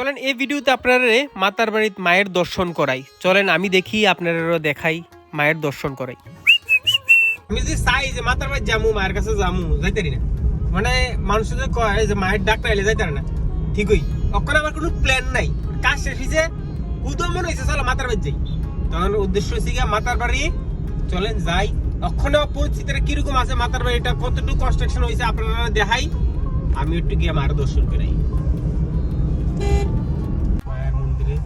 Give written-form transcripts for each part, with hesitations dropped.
চলেন এই ভিডিওতে আপনারা মাতার বাড়ির মায়ের দর্শন করাই। চলেন আমি দেখি আপনারাও দেখাই, মায়ের দর্শন করাই। আমি যদি চাই যে মাতার বাড়ি যামু, মায়ের কাছে যামু, যাইতে না, মানে মানুষ যে কয় যে মায়ের ডাক্তার এলে যাইতে না, ঠিকই ওখানে আমার কোনো প্ল্যান নাই। কাজ শেষ হয়েছে, উদম মনে হয়েছে চলো মাতার বাড়ি যাই। তখন উদ্দেশ্য হচ্ছে গিয়ে মাতার বাড়ি চলেন যাই। ওখানে পরিস্থিতিটা কিরকম আছে, মাতার বাড়িটা কতটুকু কনস্ট্রাকশন হয়েছে আপনারা দেখাই। আমি একটু গিয়ে মায়ের দর্শন করাই। মায়ের মন্দিরে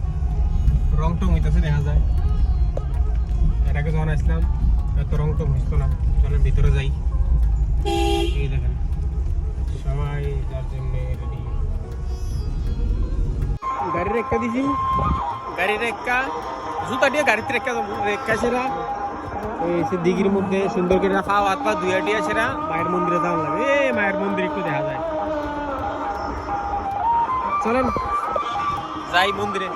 রং টং হইতেছে, দেখা যায়। এর আগে যখন আসলাম এত রং টং হইতো না। চলেন ভিতরে যাই। এই দেখেন সবাই যার জন্য রেডি। গাড়ির একটা দিছি, গাড়ির একটা জুতা দিয়ে গাড়িতে রেখা সেরা এই দিঘির মধ্যে সুন্দর করে খাওয়া হাত পা দুইয়া টিয়া সেরা মায়ের মন্দিরে যাওয়া লাগে। এই মায়ের মন্দির একটু দেখা যায়। চলেন যাই মন্দিরে।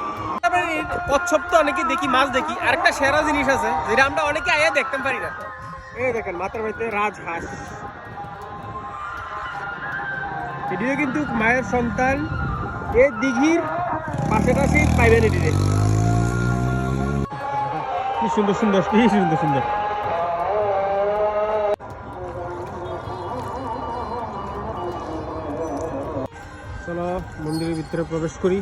কচ্ছপ তো অনেকে দেখি, মাছ দেখি। আরেকটা সেরা জিনিস আছে যেটা আমরা অনেকে আয়া দেখতে পারি না। এই দেখেন মাতার বাড়িতে রাজহাঁস। এটিও কিন্তু মায়ের সন্তান। এই দিঘির পাশাপাশি পাইবেন এটিতে। কি সুন্দর সুন্দর, কি সুন্দর সুন্দর। চলো মন্দিরের ভিতরে প্রবেশ করি।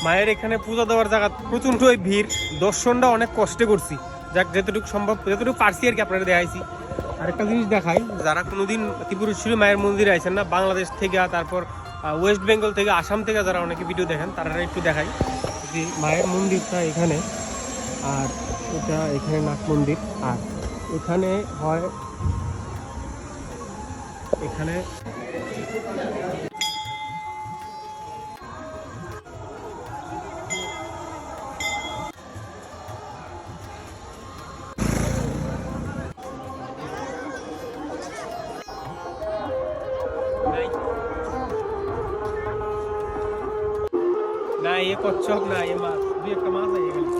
মায়ের এখানে পূজা দেওয়ার জায়গা প্রচন্ড ভিড়। দর্শনটা অনেক কষ্টে করছি, যাক যতটুকু সম্ভব যতটুকু পারছি আর কি আপনারা দেখাইছি। আরেকটা জিনিস দেখাই, যারা কোনোদিন ত্রিপুরেশ্বরী মায়ের মন্দিরে আইছেন না, বাংলাদেশ থেকে তারপর ওয়েস্ট বেঙ্গল থেকে আসাম থেকে যারা অনেকে ভিডিও দেখেন, তারা একটু দেখাই যে মায়ের মন্দিরটা এখানে, আর এটা এখানে নাগ মন্দির। আর এখানে হয় এখানে না, এ কচ্ছপ না, এ মাছ, দুই একটা মাছ আছে এখানে।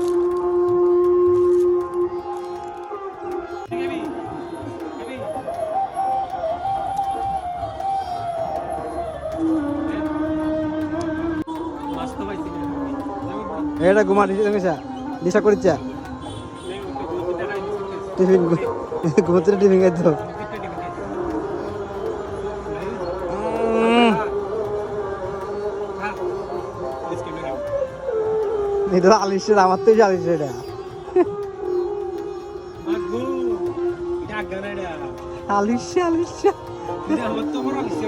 এটা ঘুমা দিশা করিচ্ছা টিফিন ঘুমোতে টিফিন খাইতো। এটা আলিশের, আমার তো আলিশের। এটা আলিশে আলিশে আমার তো বড় আলিশে।